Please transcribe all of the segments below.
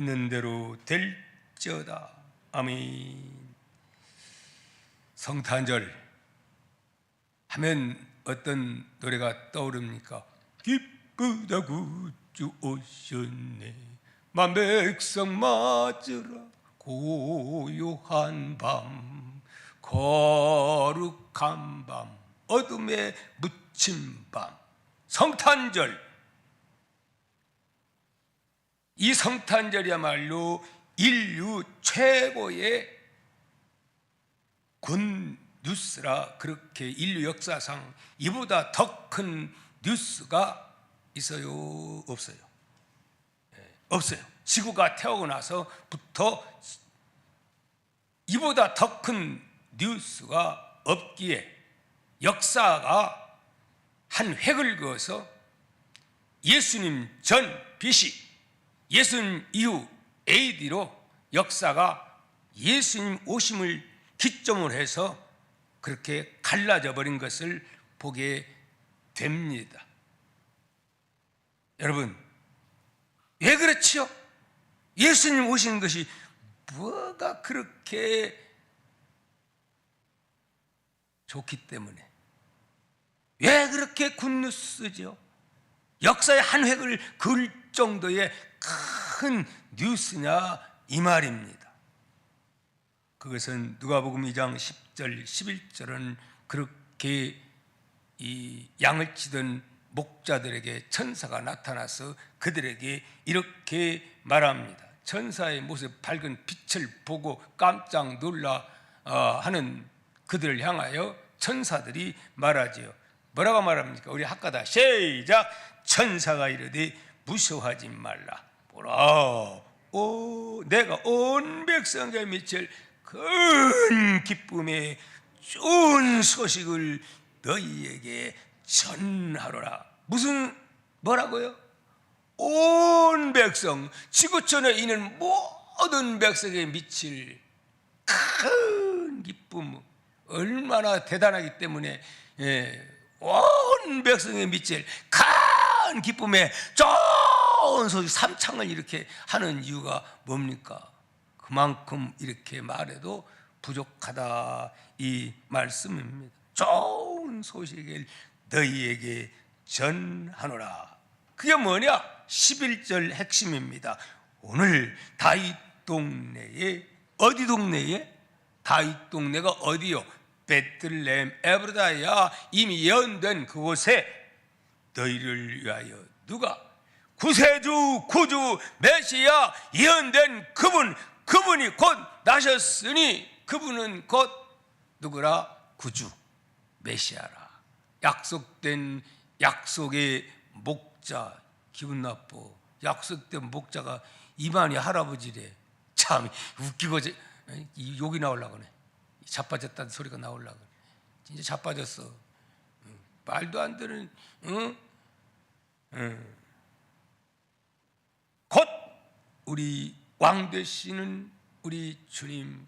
있는 대로 될지어다. 아멘. 성탄절 하면 어떤 노래가 떠오릅니까? 기쁘다 구주 오셨네, 만백성 맞으라 고요한 밤, 거룩한 밤, 어둠에 묻힌 밤. 성탄절, 이 성탄절이야말로 인류 최고의 군 뉴스라, 그렇게 인류 역사상 이보다 더 큰 뉴스가 있어요? 없어요? 없어요. 지구가 태어나고 나서부터 이보다 더 큰 뉴스가 없기에 역사가 한 획을 그어서 예수님 전 BC, 예수님 이후 AD로 역사가 예수님 오심을 기점으로 해서 그렇게 갈라져 버린 것을 보게 됩니다. 여러분, 왜 그렇지요? 예수님 오신 것이 뭐가 그렇게 좋기 때문에, 왜 그렇게 굿뉴스죠? 역사의 한 획을 그을 정도의 큰 뉴스냐, 이 말입니다. 그것은 누가복음 2장 10절 11절은 그렇게 이 양을 치던 목자들에게 천사가 나타나서 그들에게 이렇게 말합니다. 천사의 모습 밝은 빛을 보고 깜짝 놀라 하는 그들을 향하여 천사들이 말하지요. 뭐라고 말합니까? 우리 학가다 시작. 천사가 이르되 무서워하지 말라. 보라, 내가 온 백성에게 미칠 큰 기쁨의 좋은 소식을 너희에게 전하노라. 무슨, 뭐라고요? 온 백성, 지구촌에 있는 모든 백성에게 미칠 큰 기쁨, 얼마나 대단하기 때문에 온 백성에 미칠 큰 기쁨의 좋은 소식, 삼창을 이렇게 하는 이유가 뭡니까? 그만큼 이렇게 말해도 부족하다, 이 말씀입니다. 좋은 소식을 너희에게 전하노라. 그게 뭐냐? 11절 핵심입니다. 오늘 다윗 동네에, 어디 동네에? 다윗 동네가 어디요? 베들레헴 에브라다야, 이미 예언된 그곳에 너희를 위하여 누가? 구세주, 구주, 메시아, 예언된 그분이 곧 나셨으니, 그분은 곧 누구라? 구주, 메시아라. 약속된 약속의 목자. 기분 나빠. 약속된 목자가 이만희 할아버지래. 참 웃기고 욕이 나오려고 그래. 자빠졌다는 소리가 나오려고 그래. 진짜 자빠졌어. 말도 안 되는, 곧 우리 왕 되시는 우리 주님,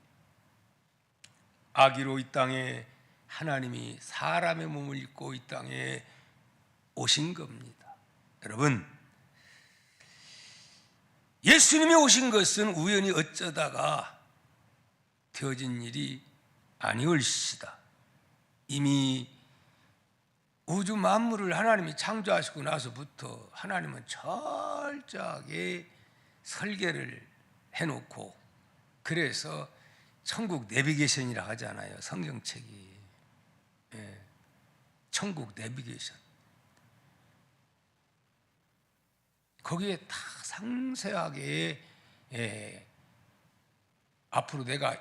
아기로 이 땅에 하나님이 사람의 몸을 입고 이 땅에 오신 겁니다. 여러분, 예수님이 오신 것은 우연히 어쩌다가 되어진 일이 아니올시다. 이미 우주 만물을 하나님이 창조하시고 나서부터 하나님은 철저하게 설계를 해놓고, 그래서 천국 내비게이션이라 하잖아요. 성경책이. 천국 내비게이션. 거기에 다 상세하게 앞으로 내가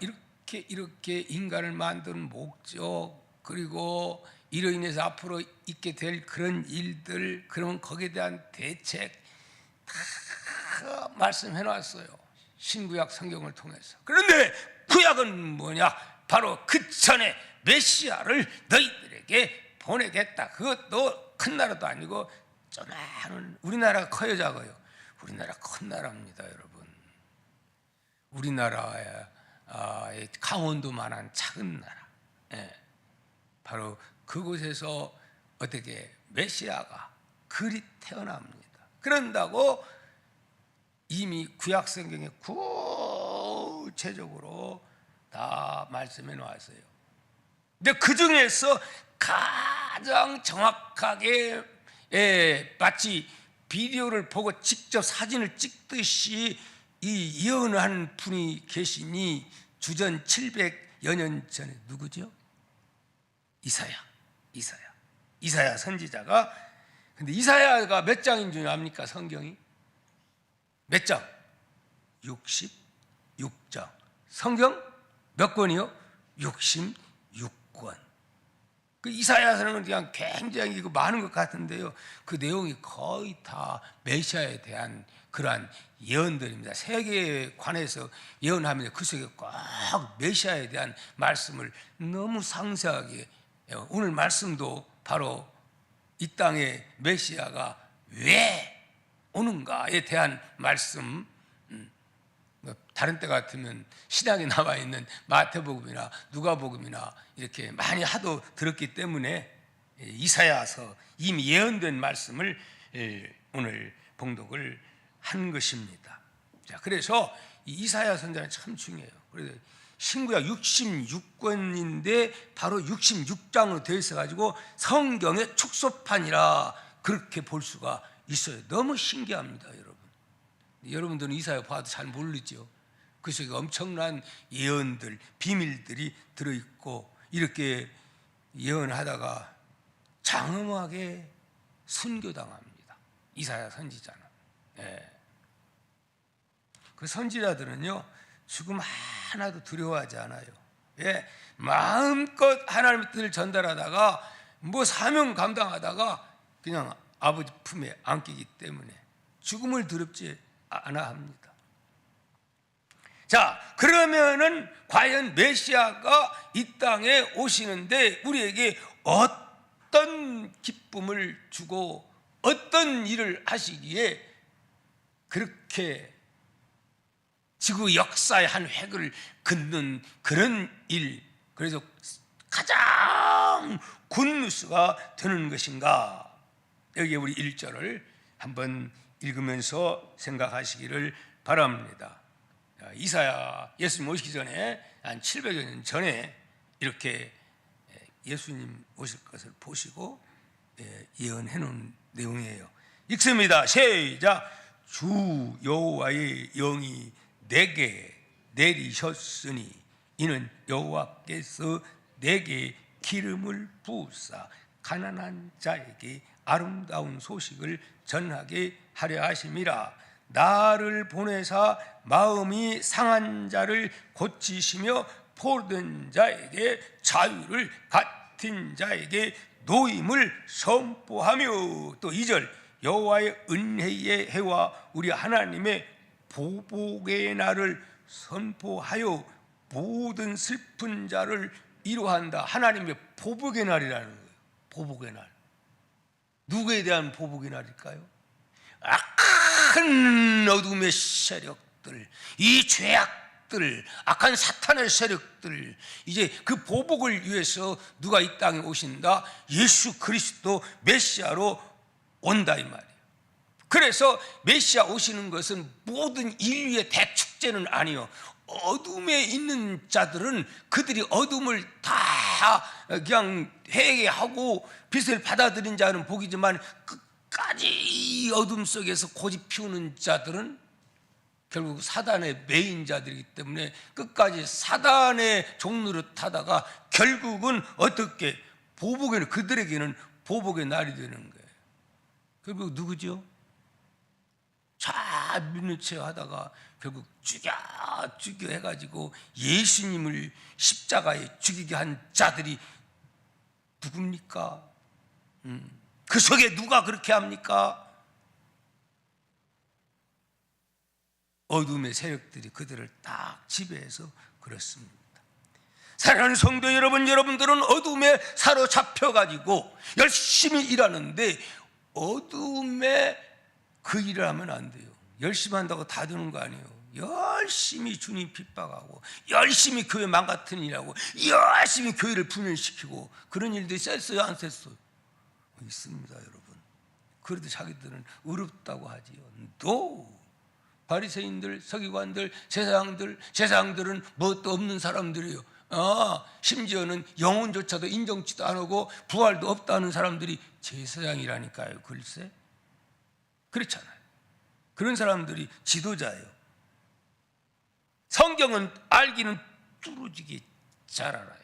이렇게 인간을 만드는 목적, 그리고 이로 인해서 앞으로 있게 될 그런 일들, 그러면 거기에 대한 대책 다 말씀해 놨어요. 신구약 성경을 통해서. 그런데 구약은 뭐냐? 바로 그 전에 메시아를 너희들에게 보내겠다. 그것도 큰 나라도 아니고 조그마한, 우리나라가 커요, 작아요? 우리나라 큰 나라입니다, 여러분. 우리나라의 강원도만한 작은 나라. 바로 그곳에서 어떻게 메시아가 그리 태어납니다. 그런다고 이미 구약 성경에 구체적으로 다 말씀해 놓았어요. 근데 그 중에서 가장 정확하게 마치 비디오를 보고 직접 사진을 찍듯이 이 예언한 분이 계시니 주전 700여 년 전에 누구죠? 이사야 선지자가. 근데 이사야가 몇 장인 줄 압니까? 성경이 몇 장? 66장. 성경 몇 권이요? 66권. 그 이사야서는 그냥 굉장히 많은 것 같은데요, 그 내용이 거의 다 메시아에 대한 그러한 예언들입니다. 세계에 관해서 예언하면 그 속에 꼭 메시아에 대한 말씀을 너무 상세하게, 오늘 말씀도 바로 이 땅에 메시아가 왜 오는가에 대한 말씀, 다른 때 같으면 신약에 나와 있는 마태복음이나 누가복음이나 이렇게 많이 하도 들었기 때문에 이사야서 이미 예언된 말씀을 오늘 봉독을 한 것입니다. 자, 그래서 이 이사야 선지자는 참 중요해요. 그래서 신구약 66권인데 바로 66장으로 되어 있어가지고 성경의 축소판이라 그렇게 볼 수가 있어요. 너무 신기합니다, 여러분. 여러분들은 이사야 봐도 잘 모르죠. 그 속에 엄청난 예언들, 비밀들이 들어있고, 이렇게 예언하다가 장엄하게 순교당합니다, 이사야 선지자는. 그 선지자들은요, 죽음 하나도 두려워하지 않아요. 마음껏 하나님의 뜻을 전달하다가 사명 감당하다가 그냥 아버지 품에 안기기 때문에 죽음을 두렵지 않아 합니다. 자, 그러면은 과연 메시아가 이 땅에 오시는데 우리에게 어떤 기쁨을 주고 어떤 일을 하시기에 그렇게 지구 역사의 한 획을 긋는 그런 일, 그래서 가장 굿뉴스가 되는 것인가? 여기에 우리 1절을 한번 읽으면서 생각하시기를 바랍니다. 이사야, 예수님 오시기 전에 한 700여 년 전에 이렇게 예수님 오실 것을 보시고 예언해 놓은 내용이에요. 읽습니다. 시작. 주 여호와의 영이 내게 내리셨으니 이는 여호와께서 내게 기름을 부으사 가난한 자에게 아름다운 소식을 전하게 하려 하심이라. 나를 보내사 마음이 상한 자를 고치시며 포로된 자에게 자유를, 갇힌 자에게 노임을 선포하며. 또 2절, 여호와의 은혜의 해와 우리 하나님의 보복의 날을 선포하여 모든 슬픈 자를 위로한다. 하나님의 보복의 날이라는 거예요. 보복의 날. 누구에 대한 보복의 날일까요? 악한 어둠의 세력들, 이 죄악들, 악한 사탄의 세력들, 이제 그 보복을 위해서 누가 이 땅에 오신다? 예수 그리스도 메시아로 온다 이 말이에요. 그래서 메시아 오시는 것은 모든 인류의 대축제는 아니요, 어둠에 있는 자들은 그들이 어둠을 다 그냥 회개하고 빛을 받아들인 자는 복이지만 끝까지 어둠 속에서 고집 피우는 자들은 결국 사단의 메인 자들이기 때문에 끝까지 사단의 종로를 타다가 결국은 어떻게 보복의, 그들에게는 보복의 날이 되는 거예요. 결국 누구죠? 잘 믿는 척 하다가 결국 죽여 해가지고 예수님을 십자가에 죽이게 한 자들이 누굽니까? 그 속에 누가 그렇게 합니까? 어둠의 세력들이 그들을 딱 지배해서 그렇습니다. 사랑하는 성도 여러분, 여러분들은 어둠에 사로잡혀가지고 열심히 일하는데 어둠에 그 일을 하면 안 돼요. 열심히 한다고 다 되는 거 아니에요. 열심히 주님 핍박하고 열심히 교회 망가뜨리는 일하고 열심히 교회를 분열시키고 그런 일들이 셌어요, 안 셌어요? 있습니다, 여러분. 그래도 자기들은 어렵다고 하지요. No. 바리새인들, 서기관들, 제사장들은 뭣도 없는 사람들이요. 심지어는 영혼조차도 인정치도 안 하고 부활도 없다는 사람들이 제사장이라니까요. 글쎄, 그렇잖아요. 그런 사람들이 지도자예요. 성경은 알기는 뚫어지게 잘 알아요.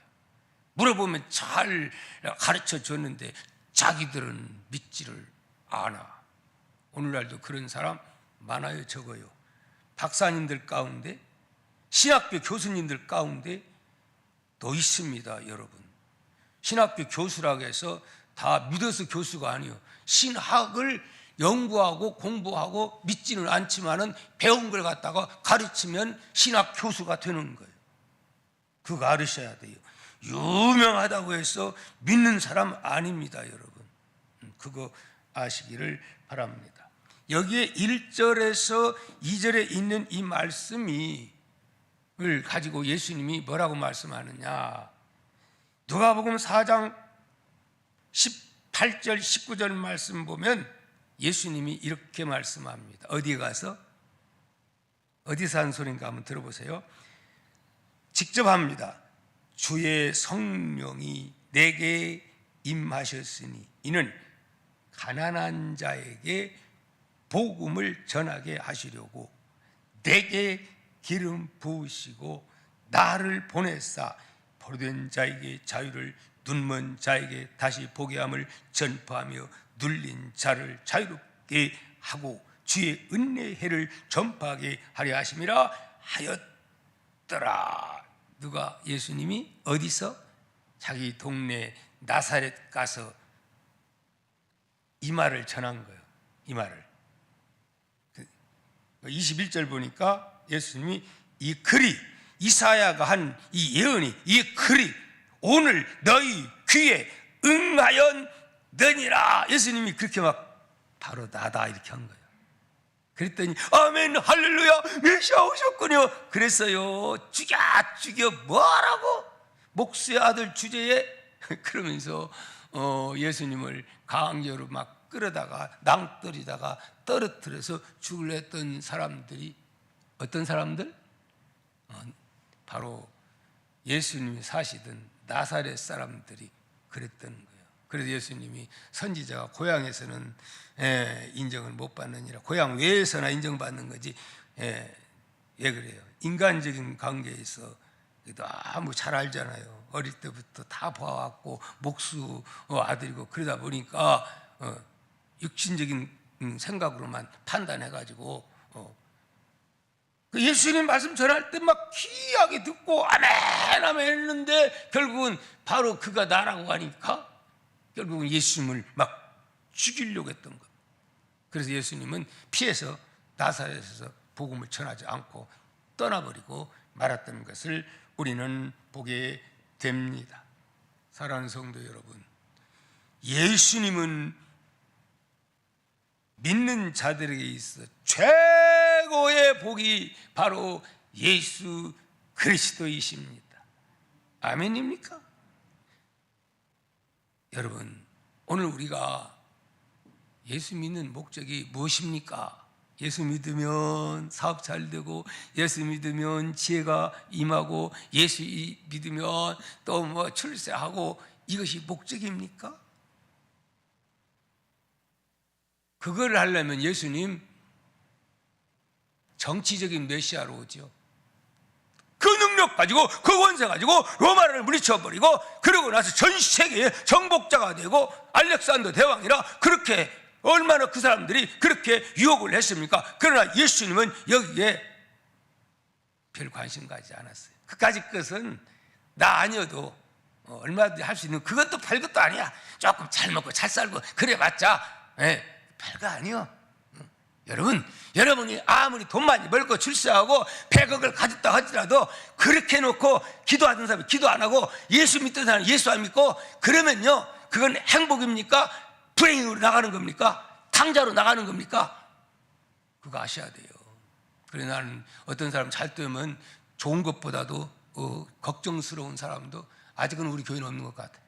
물어보면 잘 가르쳐 줬는데 자기들은 믿지를 않아. 오늘날도 그런 사람 많아요. 적어요. 박사님들 가운데, 신학교 교수님들 가운데 또 있습니다. 여러분, 신학교 교수라고 해서 다 믿어서 교수가 아니에요. 신학을 연구하고 공부하고 믿지는 않지만은 배운 걸 갖다가 가르치면 신학 교수가 되는 거예요. 그거 알으셔야 돼요. 유명하다고 해서 믿는 사람 아닙니다, 여러분. 그거 아시기를 바랍니다. 여기에 1절에서 2절에 있는 이 말씀을 가지고 예수님이 뭐라고 말씀하느냐? 누가복음 4장 18절 19절 말씀 보면 예수님이 이렇게 말씀합니다. 어디에 가서? 어디서 한 소리인가 한번 들어보세요. 직접 합니다. 주의 성령이 내게 임하셨으니 이는 가난한 자에게 복음을 전하게 하시려고 내게 기름 부으시고 나를 보내사 포로된 자에게 자유를, 눈먼 자에게 다시 보게 함을 전파하며 눌린 자를 자유롭게 하고 주의 은혜의 해를 전파하게 하려 하심이라 하였더라. 누가? 예수님이 어디서? 자기 동네 나사렛 가서 이 말을 전한 거예요. 이 말을 21절 보니까 예수님이 이 글이, 이사야가 한 이 예언이, 이 글이 오늘 너희 귀에 응하였느니라. 예수님이 그렇게 막 바로 나다 이렇게 한 거예요. 그랬더니 아멘 할렐루야 메시아 오셨군요. 그랬어요. 죽여 뭐라고? 목수의 아들 주제에 그러면서 예수님을 강제로 막 끌어다가 낭떠리다가 떨어뜨려서 죽으려 했던 사람들이 어떤 사람들? 바로 예수님이 사시던 나사렛 사람들이 그랬던 거예요. 그래서 예수님이 선지자가 고향에서는 인정을 못 받느니라, 고향 외에서나 인정받는 거지. 왜 그래요? 인간적인 관계에서 너무 잘 알잖아요. 어릴 때부터 다 봐왔고 목수 아들이고 그러다 보니까 육신적인 생각으로만 판단해가지고 예수님 말씀 전할 때 막 귀하게 듣고 아멘 아멘 했는데 결국은 바로 그가 나라고 하니까 결국은 예수님을 막 죽이려고 했던 것. 그래서 예수님은 피해서 나사렛에서 복음을 전하지 않고 떠나버리고 말았던 것을 우리는 보게 됩니다. 사랑하는 성도 여러분, 예수님은 믿는 자들에게 있어 최고의 복이 바로 예수 그리스도이십니다. 아멘입니까? 여러분, 오늘 우리가 예수 믿는 목적이 무엇입니까? 예수 믿으면 사업 잘 되고, 예수 믿으면 지혜가 임하고, 예수 믿으면 또 뭐 출세하고, 이것이 목적입니까? 그걸 하려면 예수님 정치적인 메시아로 오죠. 그 능력 가지고, 그 권세 가지고 로마를 물리쳐버리고, 그러고 나서 전 세계의 정복자가 되고 알렉산더 대왕이라 그렇게 얼마나 그 사람들이 그렇게 유혹을 했습니까? 그러나 예수님은 여기에 별 관심 가지지 않았어요. 그까짓 것은 나 아니어도 얼마든지 할 수 있는, 그것도 별것도 아니야. 조금 잘 먹고 잘 살고 그래봤자 별거 아니요. 여러분이 아무리 돈 많이 벌고 출세하고 100억을 가졌다 하더라도 그렇게 놓고 기도하던 사람이 기도 안 하고 예수 믿던 사람이 예수 안 믿고 그러면요, 그건 행복입니까? 불행으로 나가는 겁니까? 탕자로 나가는 겁니까? 그거 아셔야 돼요. 그래, 나는 어떤 사람 잘 되면 좋은 것보다도 걱정스러운 사람도 아직은 우리 교회는 없는 것 같아.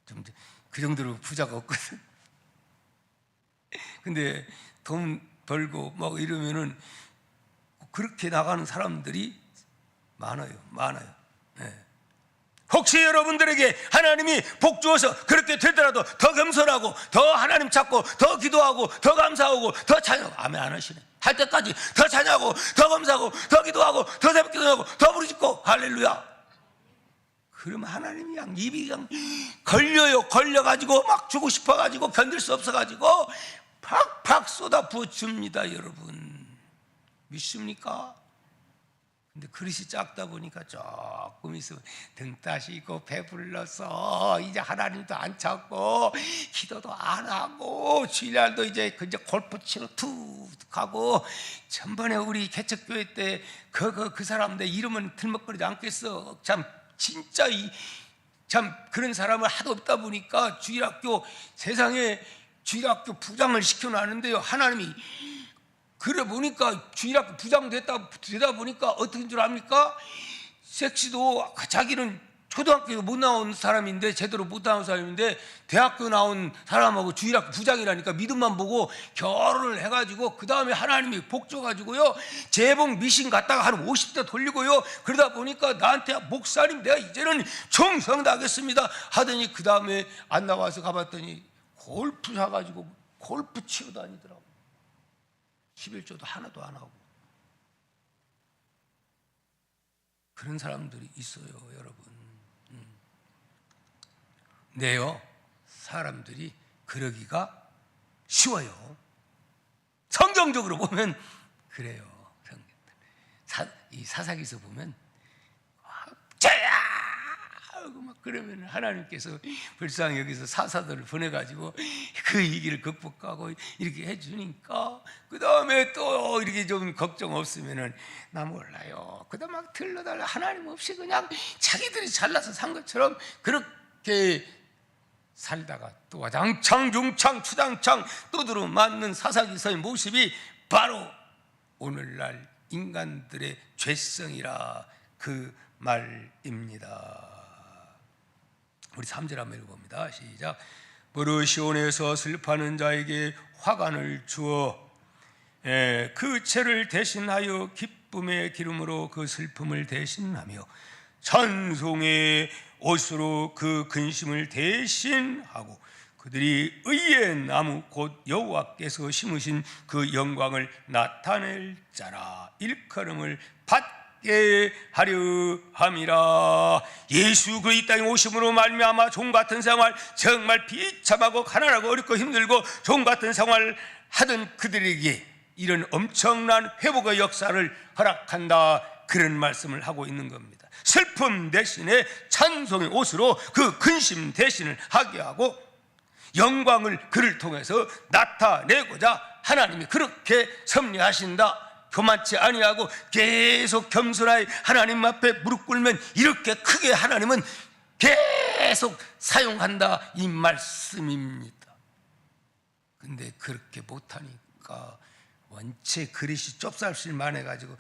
좀 그 정도로 부자가 없거든. 근데 돈 벌고 막 이러면은 그렇게 나가는 사람들이 많아요. 네. 혹시 여러분들에게 하나님이 복 주어서 그렇게 되더라도 더 겸손하고 더 하나님 찾고 더 기도하고 더 감사하고 더 찬양하고, 아멘 안 하시네. 할 때까지 더 찬양하고 더 감사하고 더 기도하고 더 새벽 기도하고 더 부르짖고 할렐루야. 그러면 하나님이 그냥 입이 그냥 걸려가지고 막 주고 싶어가지고 견딜 수 없어가지고 팍팍 쏟아 부어줍니다. 여러분 믿습니까? 근데 그릇이 작다 보니까 조금 있으면 등 따시고 배불러서 이제 하나님도 안 찾고 기도도 안 하고 주일날도 이제 골프 치러 툭 가고, 전번에 우리 개척교회 때 그 사람들 이름은 들먹거리지 않겠어. 참 진짜 참 그런 사람을 하도 없다 보니까 주일학교 세상에 주일학교 부장을 시켜놨는데요. 하나님이 그래 보니까 주일학교 부장 되다 보니까 어떻게 줄 압니까? 섹시도 자기는 초등학교 못 나온 사람인데, 제대로 못 나온 사람인데 대학교 나온 사람하고 주일학교 부장이라니까 믿음만 보고 결혼을 해가지고 그 다음에 하나님이 복 줘가지고요 재봉 미신 갔다가 한 50대 돌리고요, 그러다 보니까 나한테 목사님 내가 이제는 정성 나겠습니다 하더니 그 다음에 안 나와서 가봤더니 골프 사가지고 골프 치러 다니더라고. 11조도 하나도 안 하고. 그런 사람들이 있어요, 여러분. 네요, 사람들이 그러기가 쉬워요. 성경적으로 보면 그래요. 이 사사기서 보면 저야 하고 막 그러면 하나님께서 불쌍히 여기서 사사들을 보내가지고 그 위기를 극복하고 이렇게 해주니까 그 다음에 또 이렇게 좀 걱정 없으면은 나 몰라요. 그다음 막 들러달라 하나님 없이 그냥 자기들이 잘나서 산 것처럼 그렇게 살다가 또 와장창 중창 추장창 또들어 맞는 사사기서의 모습이 바로 오늘날 인간들의 죄성이라 그 말입니다. 우리 3절 한번 읽어봅니다. 시작. 버르시온에서 슬퍼하는 자에게 화관을 주어 그 죄를 대신하여 기쁨의 기름으로 그 슬픔을 대신하며 찬송의 옷으로 그 근심을 대신하고 그들이 의의 나무 곧 여호와께서 심으신 그 영광을 나타낼 자라 일컬음을 받게 하려 함이라. 예수 그 이 땅에 오심으로 말미암아 종 같은 생활, 정말 비참하고 가난하고 어렵고 힘들고 종 같은 생활 하던 그들에게 이런 엄청난 회복의 역사를 허락한다, 그런 말씀을 하고 있는 겁니다. 슬픔 대신에 찬송의 옷으로 그 근심 대신을 하게 하고 영광을 그를 통해서 나타내고자 하나님이 그렇게 섭리하신다. 교만치 아니하고 계속 겸손하게 하나님 앞에 무릎 꿇으면 이렇게 크게 하나님은 계속 사용한다, 이 말씀입니다. 근데 그렇게 못하니까 원체 그릇이 좁쌀실만 해가지고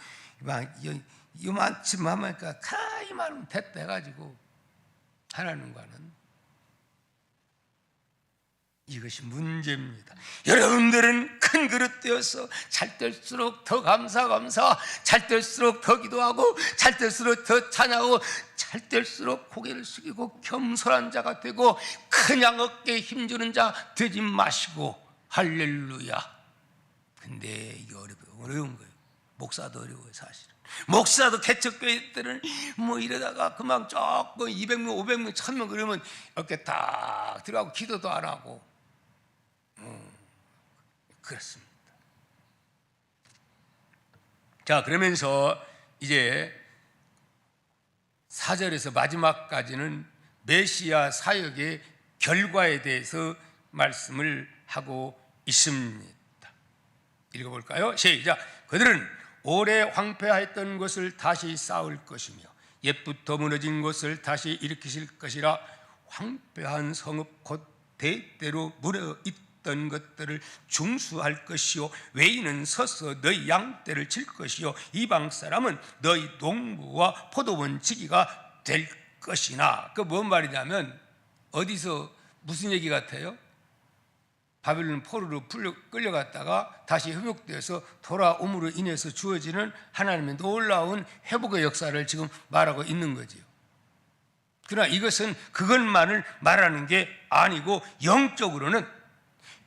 요만큼 하니까 가이만 됐다 해가지고 하나님과는 이것이 문제입니다. 여러분들은 큰 그릇 되어서 잘 될수록 더 감사, 잘 될수록 더 기도하고 잘 될수록 더 찬양하고 잘 될수록 고개를 숙이고 겸손한 자가 되고 그냥 어깨에 힘주는 자 되지 마시고 할렐루야. 근데 이게 어려운 거예요. 목사도 어려워요, 사실은. 목사도 개척교회 때는 뭐 이러다가 그만 조금 200명, 500명, 1000명 그러면 어깨 딱 들어가고 기도도 안 하고 그렇습니다. 자, 그러면서 이제 4절에서 마지막까지는 메시아 사역의 결과에 대해서 말씀을 하고 있습니다. 읽어볼까요? 시작. 그들은 오래 황폐하였던 것을 다시 쌓을 것이며 옛부터 무너진 것을 다시 일으키실 것이라. 황폐한 성읍 곧 대대로 무너있던 것들을 중수할 것이요 외인은 서서 너희 양떼를 칠 것이요 이방 사람은 너희 농부와 포도원 지기가 될 것이나. 그 뭔 말이냐면 어디서 무슨 얘기 같아요? 바벨론 포로로 끌려갔다가 다시 회복되어서 돌아옴으로 인해서 주어지는 하나님의 놀라운 회복의 역사를 지금 말하고 있는 거지요. 그러나 이것은 그것만을 말하는 게 아니고 영적으로는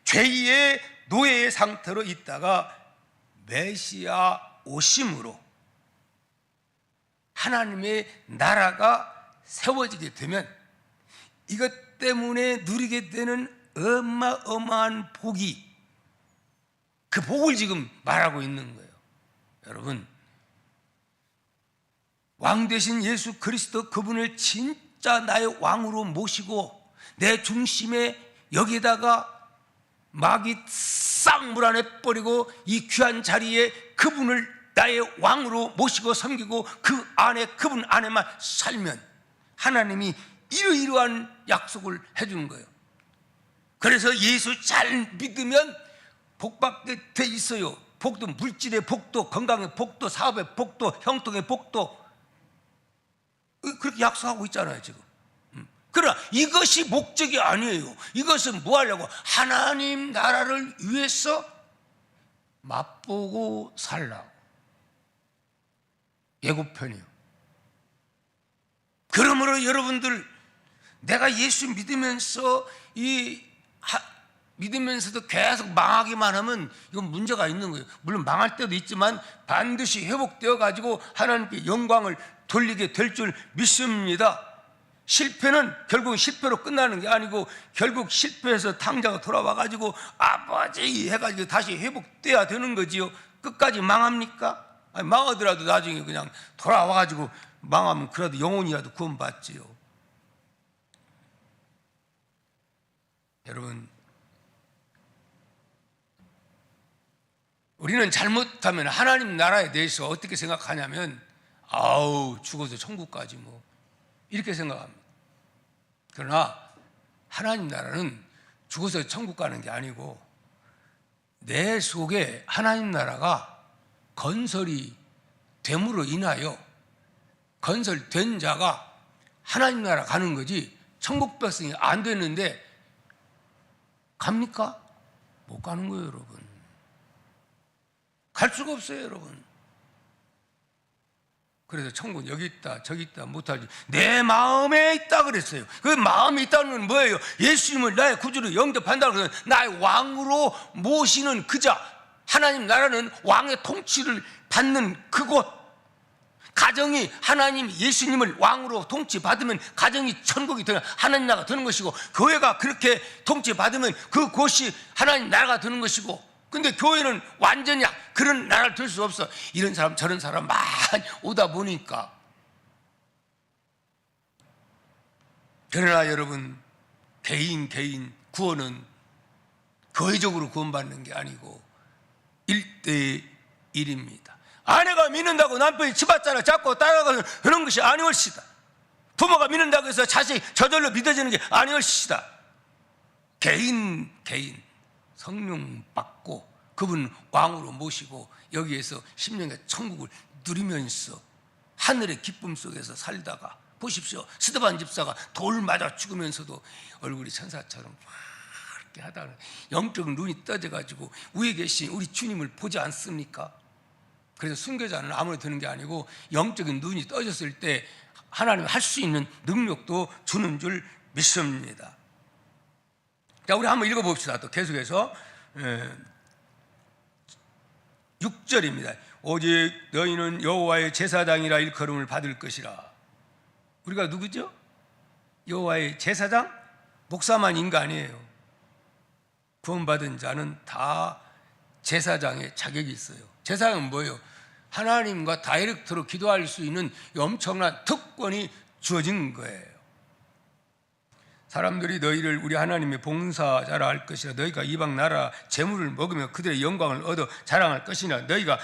죄의 노예의 상태로 있다가 메시아 오심으로 하나님의 나라가 세워지게 되면 이것 때문에 누리게 되는 어마어마한 복이, 그 복을 지금 말하고 있는 거예요. 여러분, 왕 되신 예수 그리스도 그분을 진짜 나의 왕으로 모시고 내 중심에 여기다가 마귀 싹 물어내버리고 이 귀한 자리에 그분을 나의 왕으로 모시고 섬기고 그 안에, 그분 안에만 살면 하나님이 이러이러한 약속을 해주는 거예요. 그래서 예수 잘 믿으면 복받게 돼 있어요. 복도, 물질의 복도, 건강의 복도, 사업의 복도, 형통의 복도, 그렇게 약속하고 있잖아요 지금. 그러나 이것이 목적이 아니에요. 이것은 뭐 하려고? 하나님 나라를 위해서 맛보고 살라고. 예고편이요. 그러므로 여러분들, 내가 예수 믿으면서 믿으면서도 계속 망하기만 하면 이건 문제가 있는 거예요. 물론 망할 때도 있지만 반드시 회복되어 가지고 하나님께 영광을 돌리게 될 줄 믿습니다. 실패는 결국 실패로 끝나는 게 아니고 결국 실패해서 탕자가 돌아와 가지고 아버지 해가지고 다시 회복돼야 되는 거지요. 끝까지 망합니까? 아니, 망하더라도 나중에 그냥 돌아와 가지고 망하면 그래도 영혼이라도 구원받지요. 여러분, 우리는 잘못하면 하나님 나라에 대해서 어떻게 생각하냐면, 아우 죽어서 천국 가지 뭐 이렇게 생각합니다. 그러나 하나님 나라는 죽어서 천국 가는 게 아니고 내 속에 하나님 나라가 건설이 됨으로 인하여 건설된 자가 하나님 나라 가는 거지, 천국 백성이 안 됐는데 갑니까? 못 가는 거예요 여러분. 갈 수가 없어요 여러분. 그래서 천국은 여기 있다 저기 있다 못하지, 내 마음에 있다 그랬어요. 그 마음에 있다는 건 뭐예요? 예수님을 나의 구주로 영접한다는 것은 나의 왕으로 모시는 그자. 하나님 나라는 왕의 통치를 받는 그곳. 가정이 하나님 예수님을 왕으로 통치받으면 가정이 천국이 되는 하나님 나라가 되는 것이고, 교회가 그렇게 통치받으면 그곳이 하나님 나라가 되는 것이고, 근데 교회는 완전히 그런 나라를 될 수 없어. 이런 사람 저런 사람 많이 오다 보니까. 그러나 여러분, 개인 구원은 거의적으로 구원받는 게 아니고 1대1입니다. 아내가 믿는다고 남편이 치받자라 잡고 따라가는 그런 것이 아니올시다. 부모가 믿는다고 해서 자식이 저절로 믿어지는 게 아니올시다. 개인 성령 받고 그분 왕으로 모시고 여기에서 10년의 천국을 누리면서 하늘의 기쁨 속에서 살다가, 보십시오, 스데반 집사가 돌 맞아 죽으면서도 얼굴이 천사처럼 이렇게 하다가 영적인 눈이 떠져가지고 위에 계신 우리 주님을 보지 않습니까? 그래서 순교자는 아무나 되는 게 아니고 영적인 눈이 떠졌을 때 하나님 할 수 있는 능력도 주는 줄 믿습니다. 자, 우리 한번 읽어봅시다. 또 계속해서 6절입니다. 오직 너희는 여호와의 제사장이라 일컬음을 받을 것이라. 우리가 누구죠? 여호와의 제사장? 목사만인 거 아니에요. 구원받은 자는 다 제사장의 자격이 있어요. 제사장은 뭐예요? 하나님과 다이렉트로 기도할 수 있는 엄청난 특권이 주어진 거예요. 사람들이 너희를 우리 하나님의 봉사자라 할 것이라. 너희가 이방 나라 재물을 먹으며 그들의 영광을 얻어 자랑할 것이나 너희가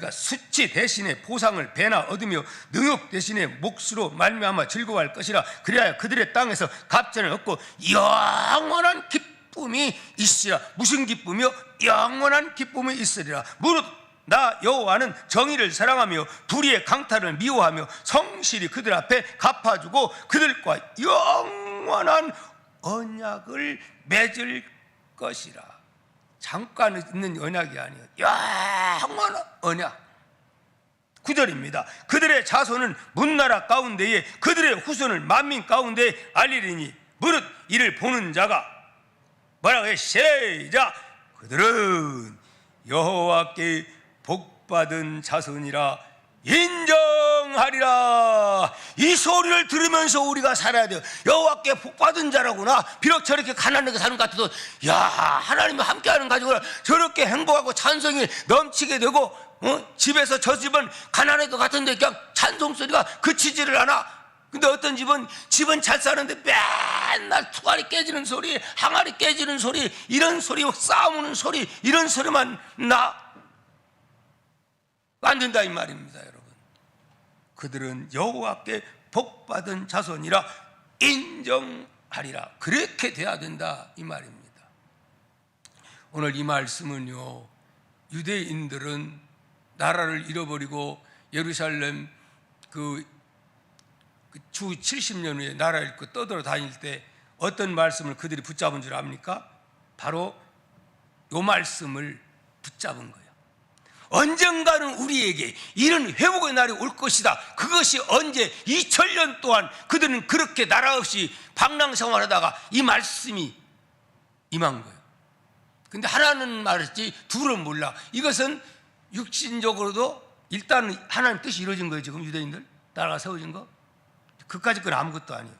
수치 대신에 보상을 배나 얻으며 능욕 대신에 몫으로 말미암아 즐거워할 것이라. 그래야 그들의 땅에서 갑절을 얻고 영원한 기쁨이 있으리라. 무슨 기쁨이요? 영원한 기쁨이 있으리라. 무릇 나 여호와는 정의를 사랑하며 불의의 강탈을 미워하며 성실히 그들 앞에 갚아주고 그들과 영원한 언약을 맺을 것이라. 잠깐 있는 언약이 아니에요. 영원한 언약. 9절입니다. 그들의 자손은 문나라 가운데에 그들의 후손을 만민 가운데에 알리리니 무릇 이를 보는 자가 뭐라고 해? 시작! 그들은 여호와께 복받은 자손이라 인정하리라. 이 소리를 들으면서 우리가 살아야 돼요. 여호와께 복받은 자라구나. 비록 저렇게 가난하게 사는 것 같아도 야, 하나님과 함께하는 가족을 저렇게 행복하고 찬송이 넘치게 되고 집에서 저 집은 가난해도 같은데 그냥 찬송소리가 그치지를 않아. 근데 어떤 집은 잘 사는데 맨날 투가리 깨지는 소리, 항아리 깨지는 소리, 이런 소리, 싸우는 소리, 이런 소리만 안 된다 이 말입니다, 여러분. 그들은 여호와께 복받은 자손이라 인정하리라. 그렇게 돼야 된다 이 말입니다. 오늘 이 말씀은요, 유대인들은 나라를 잃어버리고 예루살렘 주 70년 후에 나라 잃고 떠돌아 다닐 때 어떤 말씀을 그들이 붙잡은 줄 압니까? 바로 이 말씀을 붙잡은 거예요. 언젠가는 우리에게 이런 회복의 날이 올 것이다. 그것이 언제? 2000년 동안 그들은 그렇게 나라 없이 방랑생활하다가 이 말씀이 임한 거예요. 근데 하나는 말했지 둘은 몰라. 이것은 육신적으로도 일단 하나님 뜻이 이루어진 거예요. 지금 유대인들 나라가 세워진 거 그까짓 건 아무것도 아니에요.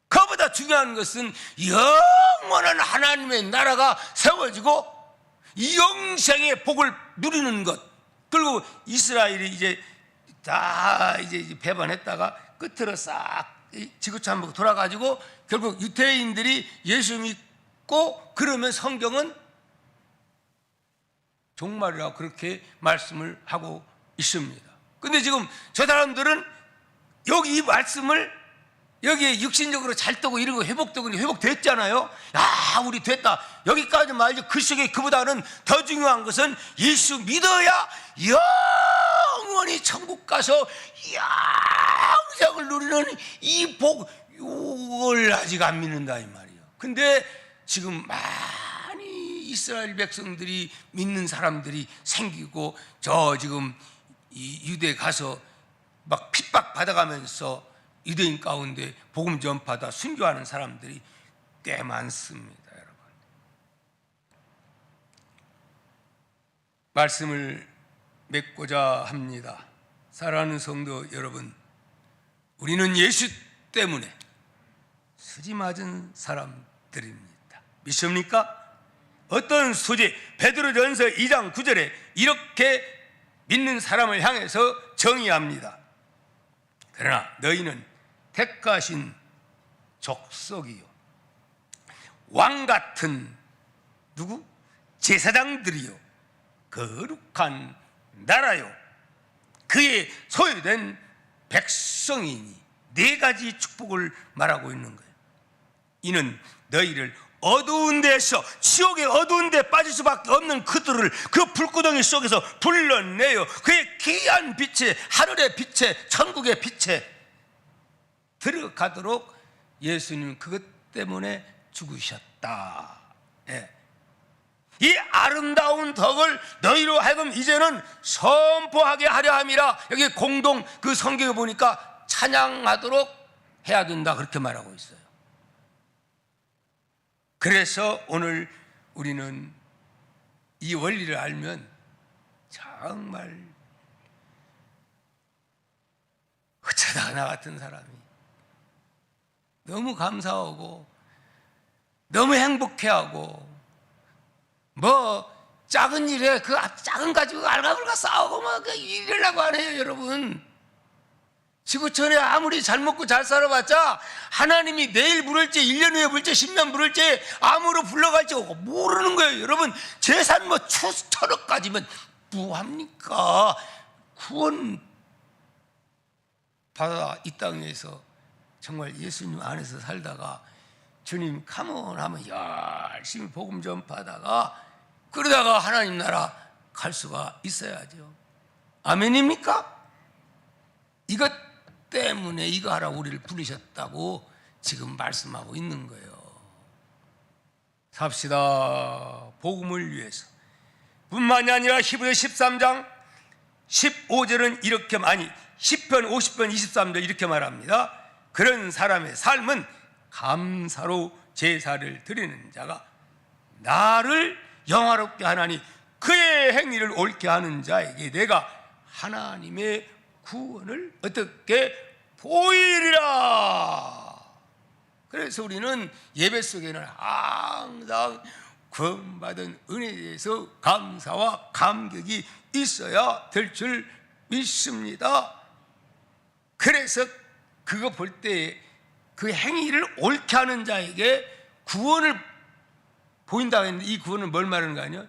그보다 중요한 것은 영원한 하나님의 나라가 세워지고 영생의 복을 누리는 것. 그리고 이스라엘이 이제 다 이제 배반했다가 끝으로 싹 지구촌으로 돌아가지고 결국 유대인들이 예수 믿고 그러면 성경은 종말이라고 그렇게 말씀을 하고 있습니다. 근데 지금 저 사람들은 여기 이 말씀을 여기에 육신적으로 잘 뜨고 이러고 회복되고 회복됐잖아요. 야, 우리 됐다. 여기까지 말지 그 속에 그보다는 더 중요한 것은 예수 믿어야 영원히 천국 가서 영생을 누리는 이 복을 아직 안 믿는다 이 말이에요. 근데 지금 많이 이스라엘 백성들이 믿는 사람들이 생기고 저 지금 이 유대 가서 막 핍박 받아가면서 유대인 가운데 복음 전파다 순교하는 사람들이 꽤 많습니다, 여러분. 말씀을 맺고자 합니다. 사랑하는 성도 여러분, 우리는 예수 때문에 수지 맞은 사람들입니다. 믿습니까? 어떤 수지? 베드로전서 2장 9절에 이렇게 믿는 사람을 향해서 정의합니다. 그러나 너희는 택하신 족속이요 왕같은 누구? 제사장들이요 거룩한 나라요 그의 소유된 백성이니 네 가지 축복을 말하고 있는 거예요. 이는 너희를 어두운 데서 지옥의 어두운 데 빠질 수밖에 없는 그들을 그 불구덩이 속에서 불러내요 그의 귀한 빛에 하늘의 빛에 천국의 빛에 들어가도록 예수님은 그것 때문에 죽으셨다. 예. 이 아름다운 덕을 너희로 하여금 이제는 선포하게 하려 함이라. 여기 공동 그 성경에 보니까 찬양하도록 해야 된다 그렇게 말하고 있어요. 그래서 오늘 우리는 이 원리를 알면 정말 어쩌다가 나 같은 사람이 너무 감사하고 너무 행복해하고 뭐 작은 일에 그 작은 가지고 알가불가 싸우고 막 이러려고 안 해요, 여러분. 지구촌에 아무리 잘 먹고 잘 살아봤자 하나님이 내일 부를지 1년 후에 부를지 10년 부를지 암으로 불러갈지 모르는 거예요, 여러분. 재산 뭐 천억까지면 뭐합니까? 구원 받아 이 땅에서 정말 예수님 안에서 살다가 주님 카몬 하면 열심히 복음 전파하다가 그러다가 하나님 나라 갈 수가 있어야죠. 아멘입니까? 이것 때문에 이거 하라 우리를 부르셨다고 지금 말씀하고 있는 거예요. 삽시다. 복음을 위해서. 뿐만이 아니라 히브리서 13장 15절은 이렇게 많이 10편 50편 23절 이렇게 말합니다. 그런 사람의 삶은 감사로 제사를 드리는 자가 나를 영화롭게 하나니 그의 행위를 옳게 하는 자에게 내가 하나님의 구원을 어떻게 보이리라. 그래서 우리는 예배 속에는 항상 구원받은 은혜에 대해서 감사와 감격이 있어야 될 줄 믿습니다. 그래서 그거 볼 때 그 행위를 옳게 하는 자에게 구원을 보인다고 했는데, 이 구원은 뭘 말하는 거 아니야?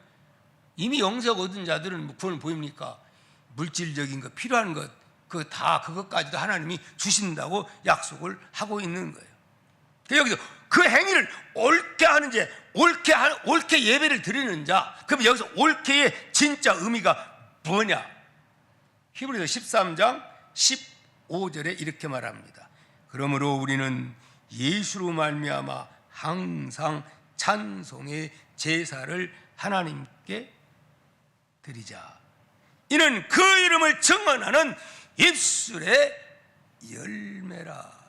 이미 영생 얻은 자들은 뭐 구원을 보입니까? 물질적인 것, 필요한 것, 그것까지도 하나님이 주신다고 약속을 하고 있는 거예요. 여기서 그 행위를 옳게 하는 자, 옳게 예배를 드리는 자. 그럼 여기서 옳게의 진짜 의미가 뭐냐? 히브리서 13장 15절에 이렇게 말합니다. 그러므로 우리는 예수로 말미암아 항상 찬송의 제사를 하나님께 드리자. 이는 그 이름을 증언하는 입술의 열매라.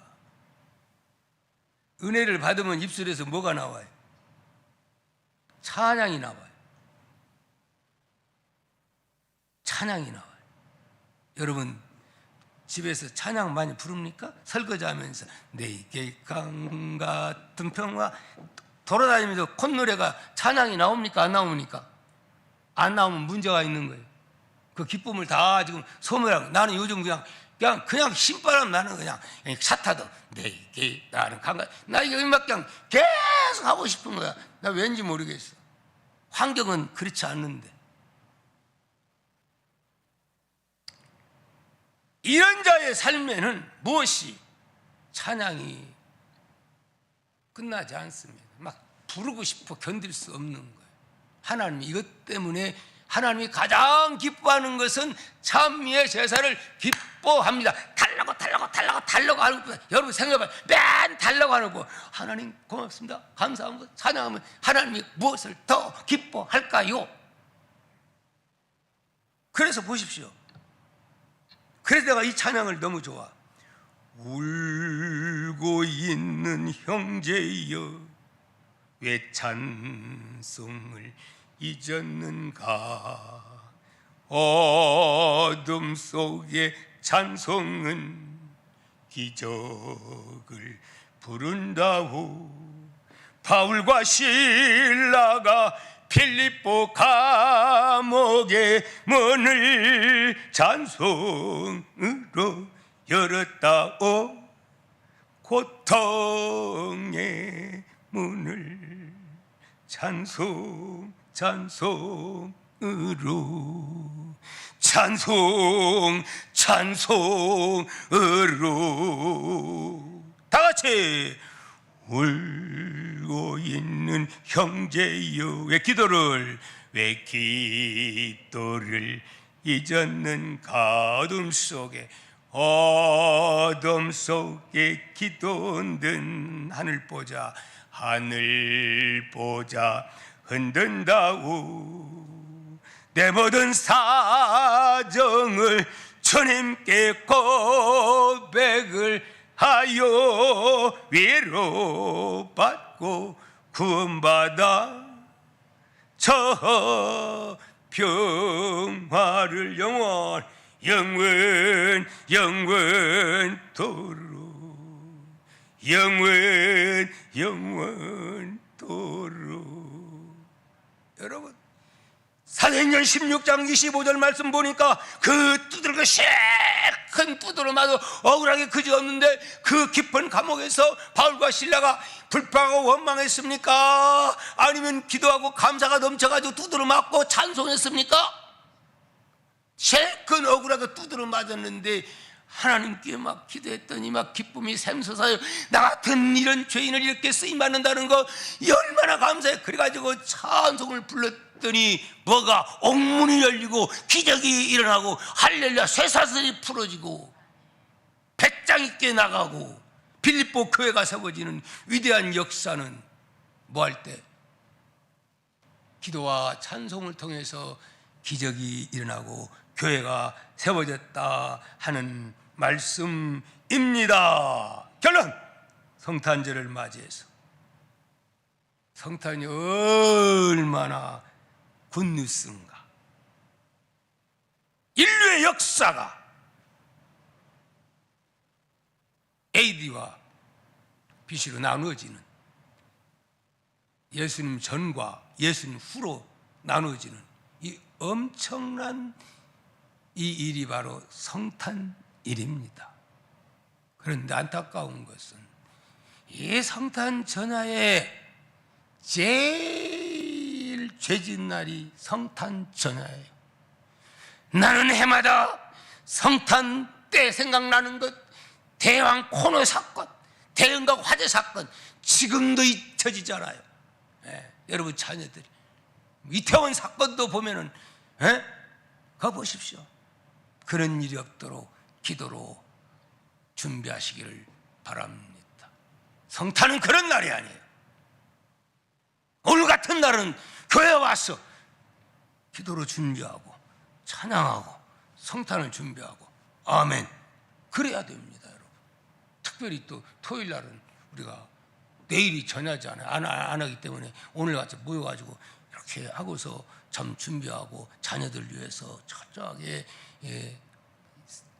은혜를 받으면 입술에서 뭐가 나와요? 찬양이 나와요. 찬양이 나와요. 여러분 집에서 찬양 많이 부릅니까? 설거지하면서 내게 강 같은 평화 돌아다니면서 콧노래가 찬양이 나옵니까? 안 나옵니까? 안 나오면 문제가 있는 거예요. 그 기쁨을 다 지금 소멸하고, 나는 요즘 그냥 신바람 나는 그냥 차 타도 내게 나는 강가, 나 이거 음악 그냥 계속 하고 싶은 거야. 나 왠지 모르겠어. 환경은 그렇지 않는데. 이런 자의 삶에는 무엇이 찬양이 끝나지 않습니다. 막 부르고 싶어 견딜 수 없는 거예요. 하나님이 이것 때문에 하나님이 가장 기뻐하는 것은 찬미의 제사를 기뻐합니다. 달라고 하는 거. 여러분 생각해봐요. 맨 달라고 하는 거. 하나님 고맙습니다. 감사합니다. 찬양하면 하나님이 무엇을 더 기뻐할까요? 그래서 보십시오. 그래서 내가 이 찬양을 너무 좋아. 울고 있는 형제여 왜 찬송을 잊었는가. 어둠 속에 찬송은 기적을 부른다고. 바울과 실라가 필립보 감옥의 문을 찬송으로 열었다오. 고통의 문을 찬송으로 찬송으로 다 같이 울고 있는 형제여 왜 기도를 잊었는가. 어둠 속에 기도는 하늘 보자 흔든다오. 내 모든 사정을 주님께 고백을 하여 위로받고 구원받아 저 평화를 영원토록. 여러분 사도행전 16장 25절 말씀 보니까 그 두드러가 큰 두드러 맞아 억울하게 그지없는데 그 깊은 감옥에서 바울과 실라가 불평하고 원망했습니까? 아니면 기도하고 감사가 넘쳐가지고 두드러 맞고 찬송했습니까? 큰 억울하게 두드러 맞았는데 하나님께 막 기도했더니 막 기쁨이 샘솟아요. 나 같은 이런 죄인을 이렇게 쓰임받는다는 거 얼마나 감사해. 그래가지고 찬송을 불렀더니 뭐가 옥문이 열리고 기적이 일어나고 할렐루야 쇠사슬이 풀어지고 배짱 있게 나가고 빌립보 교회가 세워지는 위대한 역사는 뭐 할 때? 기도와 찬송을 통해서 기적이 일어나고 교회가 세워졌다 하는 말씀입니다. 결론, 성탄절을 맞이해서 성탄이 얼마나 굿뉴스인가. 인류의 역사가 AD와 BC로 나누어지는, 예수님 전과 예수님 후로 나누어지는 이 엄청난 이 일이 바로 성탄일입니다. 그런데 안타까운 것은 이 성탄 전야에 제일 죄진 날이 성탄 전야예요. 나는 해마다 성탄 때 생각나는 것, 대왕 코너 사건, 대흥각 화재 사건, 지금도 잊혀지잖아요. 여러분 자녀들이 이태원 사건도 보면은 가보십시오. 그런 일이 없도록 기도로 준비하시기를 바랍니다. 성탄은 그런 날이 아니에요. 오늘 같은 날은 교회에 와서 기도로 준비하고 찬양하고 성탄을 준비하고, 아멘, 그래야 됩니다. 여러분, 특별히 또 토요일 날은 우리가 내일이 전야잖아요. 안 하기 때문에 오늘 같이 모여가지고 이렇게 하고서 참 준비하고 자녀들 위해서 철저하게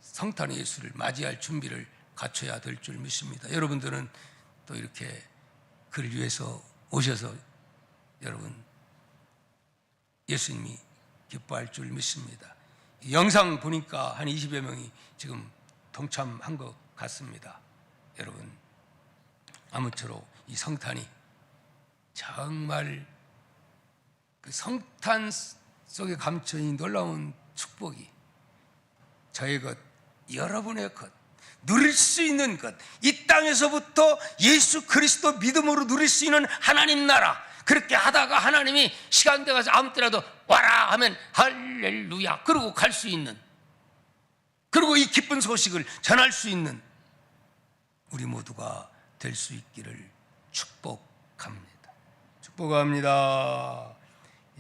성탄의 예수를 맞이할 준비를 갖춰야 될 줄 믿습니다. 여러분들은 또 이렇게 그를 위해서 오셔서 여러분 예수님이 기뻐할 줄 믿습니다. 영상 보니까 한 20여 명이 지금 동참한 것 같습니다. 여러분, 아무쪼록 이 성탄이 정말 그 성탄 속에 감춰있는 놀라운 축복이 저의 것, 여러분의 것, 누릴 수 있는 것, 이 땅에서부터 예수 그리스도 믿음으로 누릴 수 있는 하나님 나라, 그렇게 하다가 하나님이 시간 돼가서 아무 때라도 와라 하면 할렐루야 그러고 갈 수 있는, 그리고 이 기쁜 소식을 전할 수 있는 우리 모두가 될 수 있기를 축복합니다. 축복합니다.